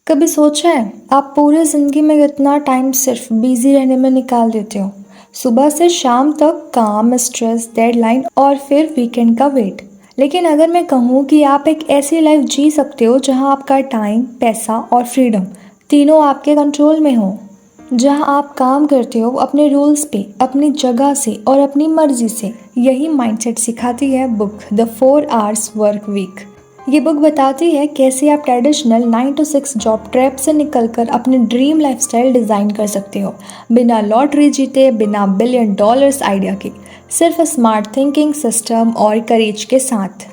कभी सोचा है आप पूरी ज़िंदगी में कितना टाइम सिर्फ बिजी रहने में निकाल देते हो? सुबह से शाम तक काम, स्ट्रेस, डेडलाइन और फिर वीकेंड का वेट। लेकिन अगर मैं कहूँ कि आप एक ऐसी लाइफ जी सकते हो जहाँ आपका टाइम, पैसा और फ्रीडम तीनों आपके कंट्रोल में हो, जहाँ आप काम करते हो अपने रूल्स पे, अपनी जगह से और अपनी मर्जी से। यही माइंडसेट सिखाती है book the 4 hours work week. ये बुक बताती है कैसे आप ट्रेडिशनल 9 to 6 जॉब ट्रैप से निकलकर अपने ड्रीम लाइफस्टाइल डिज़ाइन कर सकते हो, बिना लॉटरी जीते, बिना बिलियन डॉलर्स आइडिया के, सिर्फ स्मार्ट थिंकिंग, सिस्टम और करेज के साथ।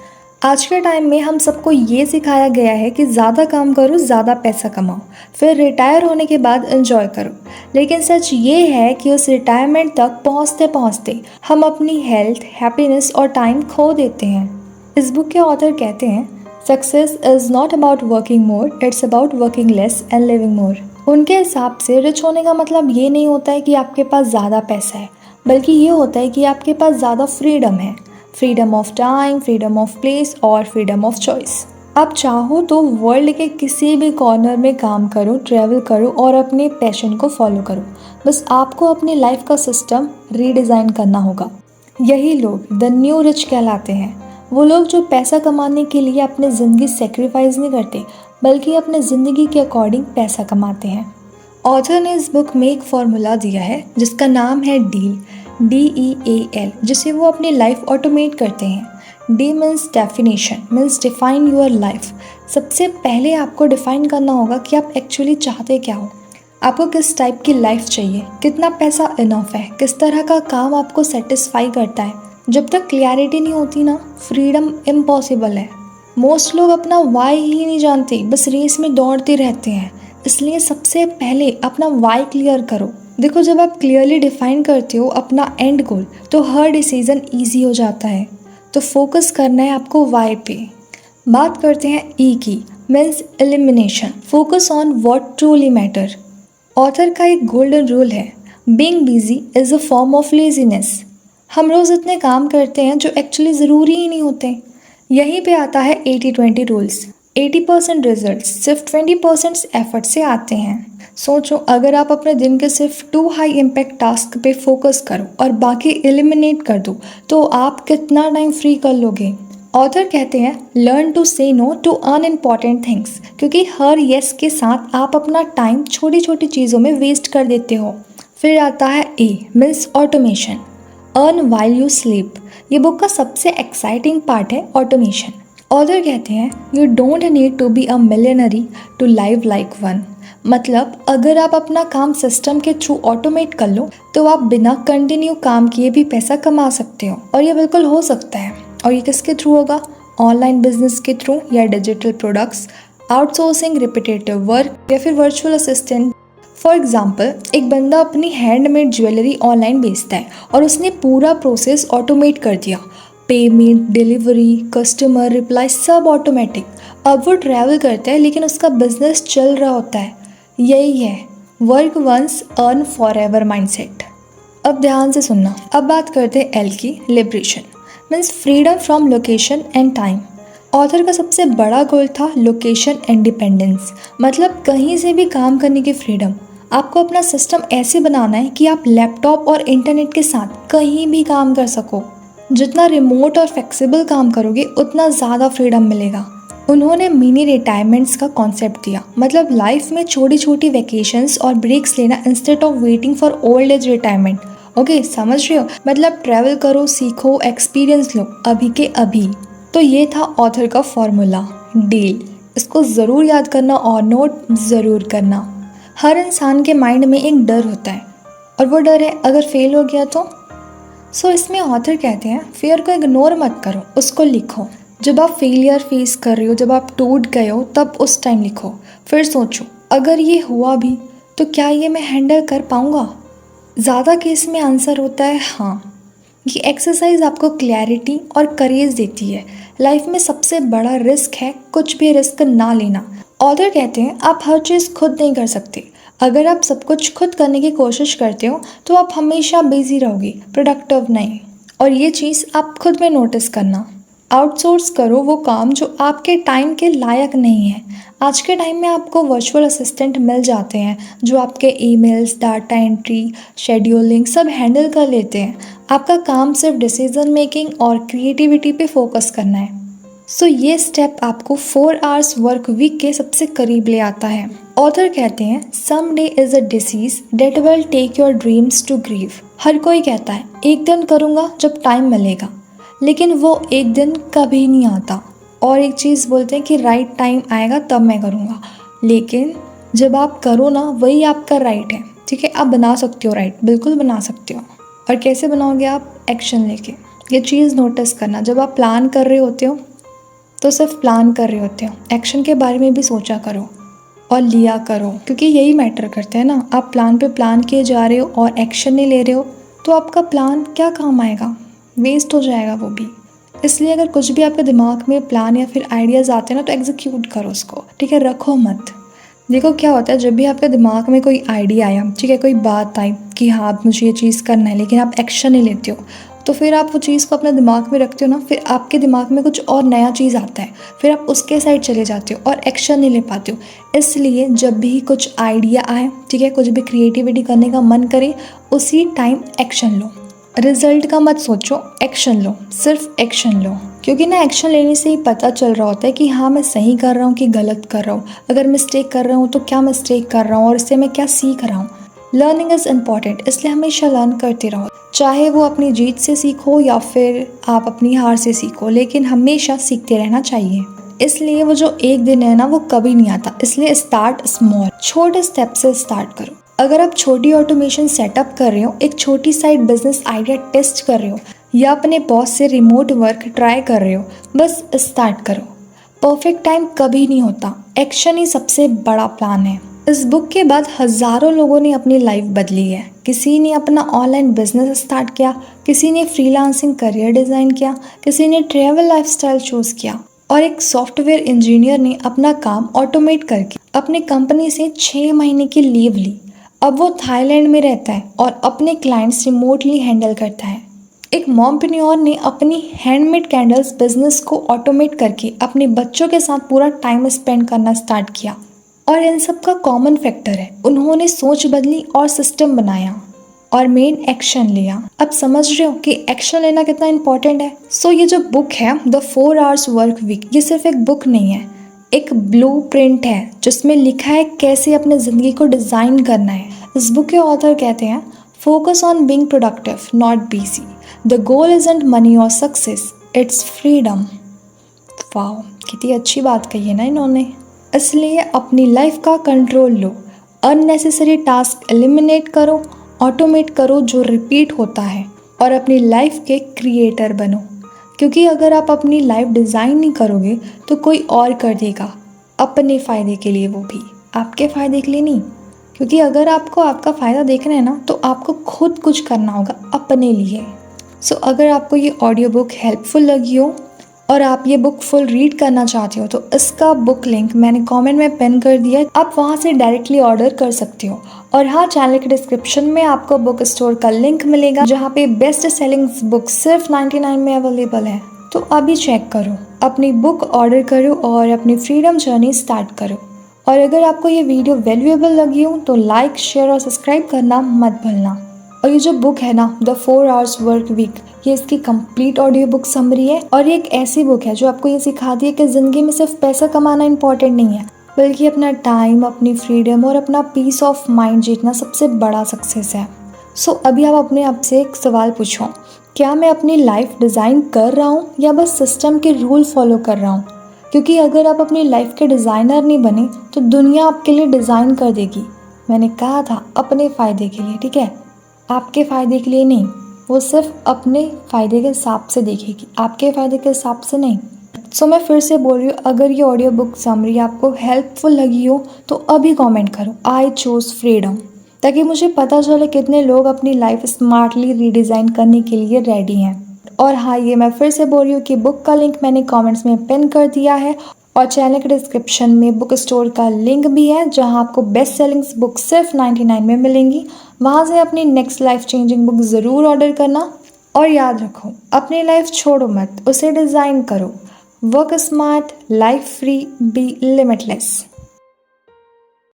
आज के टाइम में हम सबको ये सिखाया गया है कि ज़्यादा काम करो, ज़्यादा पैसा कमाओ, फिर रिटायर होने के बाद एंजॉय करो। लेकिन सच ये है कि उस रिटायरमेंट तक पहुँचते पहुँचते हम अपनी हेल्थ, हैप्पीनेस और टाइम खो देते हैं। इस बुक के ऑथर कहते हैं, success is not about working more, it's about working less and living more. उनके हिसाब से रिच होने का मतलब ये नहीं होता है कि आपके पास ज़्यादा पैसा है, बल्कि ये होता है कि आपके पास ज़्यादा फ्रीडम है। Freedom of time, freedom of place और फ्रीडम ऑफ चॉइस। आप चाहो तो वर्ल्ड के किसी भी कॉर्नर में काम करो, ट्रैवल करो और अपने पैशन को फॉलो करो। बस आपको अपनी लाइफ का सिस्टम रीडिज़ाइन करना होगा। यही लोग द न्यू रिच कहलाते हैं। वो लोग जो पैसा कमाने के लिए अपनी ज़िंदगी सेक्रीफाइस नहीं करते, बल्कि अपने ज़िंदगी के अकॉर्डिंग पैसा कमाते हैं। ऑथर ने इस बुक में एक फॉर्मूला दिया है जिसका नाम है डील, DEAL, जिसे वो अपनी लाइफ ऑटोमेट करते हैं। D means definition, means define your life. सबसे पहले आपको डिफाइन करना होगा कि आप एक्चुअली चाहते क्या हो। आपको किस टाइप की लाइफ चाहिए, कितना पैसा इनफ है, किस तरह का काम आपको सेटिस्फाई करता है। जब तक क्लियरिटी नहीं होती ना, फ्रीडम इम्पॉसिबल है। मोस्ट लोग अपना वाई ही नहीं जानते, बस रेस में दौड़ते रहते हैं। इसलिए सबसे पहले अपना वाई क्लियर करो। देखो, जब आप क्लियरली डिफाइन करते हो अपना एंड गोल, तो हर डिसीजन ईजी हो जाता है। तो फोकस करना है आपको वाई पे। बात करते हैं ई की, means elimination. Focus on what truly matter. Author का एक गोल्डन रूल है, being busy is a form of laziness. हम रोज़ इतने काम करते हैं जो एक्चुअली ज़रूरी ही नहीं होते। यहीं पे आता है 80-20 रूल्स। 80% रिजल्ट सिर्फ 20% एफर्ट से आते हैं। सोचो, अगर आप अपने दिन के सिर्फ 2 हाई इम्पैक्ट टास्क पे फोकस करो और बाकी एलिमिनेट कर दो, तो आप कितना टाइम फ्री कर लोगे। ऑथर कहते हैं, लर्न टू से नो टू अनइम्पॉर्टेंट थिंग्स, क्योंकि हर येस के साथ आप अपना टाइम छोटी छोटी चीज़ों में वेस्ट कर देते हो। फिर आता है A, means automation, earn while you sleep. ये बुक का सबसे एक्साइटिंग पार्ट है ऑटोमेशन। ऑथर कहते हैं, you don't need to be a millionaire to live like one. मतलब अगर आप अपना काम सिस्टम के थ्रू ऑटोमेट कर लो, तो आप बिना कंटिन्यू काम किए भी पैसा कमा सकते हो। और ये बिल्कुल हो सकता है। और ये किसके थ्रू होगा? ऑनलाइन बिजनेस के थ्रू, या digital products, outsourcing repetitive work, या फिर वर्चुअल असिस्टेंट। फॉर एग्जाम्पल, एक बंदा अपनी हैंडमेड ज्वेलरी ऑनलाइन बेचता है और उसने पूरा प्रोसेस ऑटोमेट कर दिया। पेमेंट, डिलीवरी, कस्टमर रिप्लाई सब ऑटोमेटिक। अब वो ट्रैवल करता है लेकिन उसका बिजनेस चल रहा होता है। यही है work once earn forever mindset. अब ध्यान से सुनना। अब बात करते हैं एल की, liberation, means freedom from location and time. Author का सबसे बड़ा गोल था लोकेशन इंडिपेंडेंस, मतलब कहीं से भी काम करने की फ्रीडम। आपको अपना सिस्टम ऐसे बनाना है कि आप लैपटॉप और इंटरनेट के साथ कहीं भी काम कर सको। जितना रिमोट और फ्लेक्सिबल काम करोगे, उतना ज़्यादा फ्रीडम मिलेगा। उन्होंने मिनी रिटायरमेंट्स का कॉन्सेप्ट दिया, मतलब लाइफ में छोटी छोटी वैकेशंस और ब्रेक्स लेना instead of waiting for old age retirement. Okay, समझ रहे हो? मतलब ट्रैवल करो, सीखो, एक्सपीरियंस लो अभी के अभी। तो ये था ऑथर का फॉर्मूला, डील। इसको ज़रूर याद करना और नोट ज़रूर करना। हर इंसान के माइंड में एक डर होता है, और वो डर है अगर फेल हो गया तो। इसमें ऑथर कहते हैं, फियर को इग्नोर मत करो, उसको लिखो। जब आप फेलियर फेस कर रहे हो, जब आप टूट गए हो, तब उस टाइम लिखो। फिर सोचो, अगर ये हुआ भी तो क्या ये मैं हैंडल कर पाऊँगा? ज़्यादा केस में आंसर होता है हाँ। ये एक्सरसाइज आपको क्लैरिटी और करेज देती है। लाइफ में सबसे बड़ा रिस्क है कुछ भी रिस्क ना लेना। ऑथर कहते हैं, आप हर चीज़ खुद नहीं कर सकते। अगर आप सब कुछ खुद करने की कोशिश करते हो तो आप हमेशा बिजी रहोगे, प्रोडक्टिव नहीं। और ये चीज़ आप खुद में नोटिस करना। आउटसोर्स करो वो काम जो आपके टाइम के लायक नहीं है। आज के टाइम में आपको वर्चुअल असिस्टेंट मिल जाते हैं जो आपके ईमेल्स, डाटा एंट्री, शेड्यूलिंग सब हैंडल कर लेते हैं। आपका काम सिर्फ डिसीजन मेकिंग और क्रिएटिविटी पे फोकस करना है। सो ये स्टेप आपको 4 आवर्स वर्क वीक के सबसे करीब ले आता है। ऑथर कहते हैं someday is a disease that will take your dreams to grave. हर कोई कहता है एक दिन करूँगा जब टाइम मिलेगा, लेकिन वो एक दिन कभी नहीं आता। और एक चीज़ बोलते हैं कि राइट टाइम आएगा तब मैं करूँगा, लेकिन जब आप करो ना वही आपका राइट है। ठीक है, आप बना सकते हो राइट, बिल्कुल बना सकते हो। और कैसे बनाओगे आप? एक्शन लेके। ये चीज़ नोटिस करना, जब आप प्लान कर रहे होते हो तो सिर्फ प्लान कर रहे होते हो, एक्शन के बारे में भी सोचा करो और लिया करो, क्योंकि यही मैटर करते हैं ना। आप प्लान पे प्लान किए जा रहे हो और एक्शन नहीं ले रहे हो तो आपका प्लान क्या काम आएगा? वेस्ट हो जाएगा वो भी। इसलिए अगर कुछ भी आपके दिमाग में प्लान या फिर आइडियाज़ आते हैं ना तो एग्जीक्यूट करो उसको, ठीक है, रखो मत। देखो क्या होता है, जब भी आपके दिमाग में कोई आइडिया आया, ठीक है, कोई बात आई कि हाँ अब मुझे ये चीज़ करना है, लेकिन आप एक्शन नहीं लेते हो, तो फिर आप वो चीज़ को अपने दिमाग में रखते हो ना, फिर आपके दिमाग में कुछ और नया चीज़ आता है, फिर आप उसके साइड चले जाते हो और एक्शन नहीं ले पाते हो। इसलिए जब भी कुछ आइडिया आए, ठीक है, कुछ भी क्रिएटिविटी करने का मन करे, उसी टाइम एक्शन लो। रिजल्ट का मत सोचो, एक्शन लो, सिर्फ एक्शन लो। क्योंकि ना एक्शन लेने से ही पता चल रहा होता है कि हाँ मैं सही कर रहा हूँ कि गलत कर रहा हूँ। अगर मिस्टेक कर रहा हूँ तो क्या मिस्टेक कर रहा हूँ और इससे मैं क्या सीख रहा हूँ। लर्निंग इज़ इम्पॉर्टेंट, इसलिए हमेशा लर्न करते रहो, चाहे वो अपनी जीत से सीखो या फिर आप अपनी हार से सीखो, लेकिन हमेशा सीखते रहना चाहिए। इसलिए वो जो एक दिन है ना वो कभी नहीं आता, इसलिए स्टार्ट स्मॉल, छोटे स्टेप से स्टार्ट करो। अगर आप छोटी ऑटोमेशन सेटअप कर रहे हो, एक छोटी साइड बिजनेस आइडिया टेस्ट कर रहे हो या अपने बॉस से रिमोट वर्क ट्राई कर रहे हो, बस स्टार्ट करो। परफेक्ट टाइम कभी नहीं होता, एक्शन ही सबसे बड़ा प्लान है। इस बुक के बाद हज़ारों लोगों ने अपनी लाइफ बदली है। किसी ने अपना ऑनलाइन बिजनेस स्टार्ट किया, किसी ने फ्रीलांसिंग करियर डिज़ाइन किया, किसी ने ट्रैवल लाइफस्टाइल चूज़ किया और एक सॉफ्टवेयर इंजीनियर ने अपना काम ऑटोमेट करके अपनी कंपनी से 6 महीने की लीव ली। अब वो थाईलैंड में रहता है और अपने क्लाइंट्स रिमोटली हैंडल करता है। एक मॉम्प्रेन्योर ने अपनी हैंडमेड कैंडल्स बिजनेस को ऑटोमेट करके अपने बच्चों के साथ पूरा टाइम स्पेंड करना स्टार्ट किया। और इन सब का कॉमन फैक्टर है, उन्होंने सोच बदली और सिस्टम बनाया और मेन एक्शन लिया। अब समझ रहे हो कि एक्शन लेना कितना इंपॉर्टेंट है। सो ये जो बुक है द 4 आवर्स वर्क वीक, ये सिर्फ एक बुक नहीं है, एक ब्लूप्रिंट है जिसमें लिखा है कैसे अपने ज़िंदगी को डिज़ाइन करना है। इस बुक के ऑथर कहते हैं focus on being productive not busy, the goal isn't money और सक्सेस, इट्स फ्रीडम। वाह, कितनी अच्छी बात कही है ना इन्होंने। इसलिए अपनी लाइफ का कंट्रोल लो, अननेसेसरी टास्क एलिमिनेट करो, ऑटोमेट करो जो रिपीट होता है और अपनी लाइफ के क्रिएटर बनो। क्योंकि अगर आप अपनी लाइफ डिज़ाइन नहीं करोगे तो कोई और कर देगा अपने फ़ायदे के लिए, वो भी आपके फ़ायदे के लिए नहीं। क्योंकि अगर आपको आपका फ़ायदा देखना है ना तो आपको खुद कुछ करना होगा अपने लिए। सो अगर आपको ये ऑडियो बुक हेल्पफुल लगी हो और आप ये बुक फुल रीड करना चाहते हो तो इसका बुक लिंक मैंने कमेंट में पिन कर दिया है, आप वहाँ से डायरेक्टली ऑर्डर कर सकते हो। और हाँ, चैनल के डिस्क्रिप्शन में आपको बुक स्टोर का लिंक मिलेगा जहाँ पे बेस्ट सेलिंग बुक सिर्फ 99 में अवेलेबल है। तो अभी चेक करो, अपनी बुक ऑर्डर करो और अपनी फ्रीडम जर्नी स्टार्ट करो। और अगर आपको ये वीडियो वैल्यूएबल लगी हो तो लाइक, शेयर और सब्सक्राइब करना मत भूलना। और ये जो बुक है ना द 4 आवर्स वर्क वीक, ये इसकी कंप्लीट ऑडियो बुक समरी है और ये एक ऐसी बुक है जो आपको ये सिखाती है कि ज़िंदगी में सिर्फ पैसा कमाना इंपॉर्टेंट नहीं है, बल्कि अपना टाइम, अपनी फ्रीडम और अपना पीस ऑफ माइंड जीतना सबसे बड़ा सक्सेस है। सो अभी आप अपने आप से एक सवाल पूछो, क्या मैं अपनी लाइफ डिज़ाइन कर रहा हूँ या बस सिस्टम के रूल फॉलो कर रहा हूँ? क्योंकि अगर आप अपनी लाइफ के डिज़ाइनर नहीं बने तो दुनिया आपके लिए डिज़ाइन कर देगी। मैंने कहा था अपने फ़ायदे के लिए, ठीक है, आपके फ़ायदे के लिए नहीं। वो सिर्फ अपने फ़ायदे के हिसाब से देखेगी, आपके फ़ायदे के हिसाब से नहीं। सो मैं फिर से बोल रही हूँ, अगर ये ऑडियो बुक समरी आपको हेल्पफुल लगी हो तो अभी कमेंट करो आई चूज़ फ्रीडम, ताकि मुझे पता चले कितने लोग अपनी लाइफ स्मार्टली रीडिज़ाइन करने के लिए रेडी हैं। और हाँ, ये मैं फिर से बोल रही हूँ कि बुक का लिंक मैंने कमेंट्स में पिन कर दिया है और चैनल के डिस्क्रिप्शन में बुक स्टोर का लिंक भी है जहाँ आपको बेस्ट सेलिंग्स बुक सिर्फ 99 में मिलेंगी। वहाँ से अपनी नेक्स्ट लाइफ चेंजिंग बुक ज़रूर ऑर्डर करना। और याद रखो, अपनी लाइफ छोड़ो मत, उसे डिज़ाइन करो। Work smart, life free, be limitless.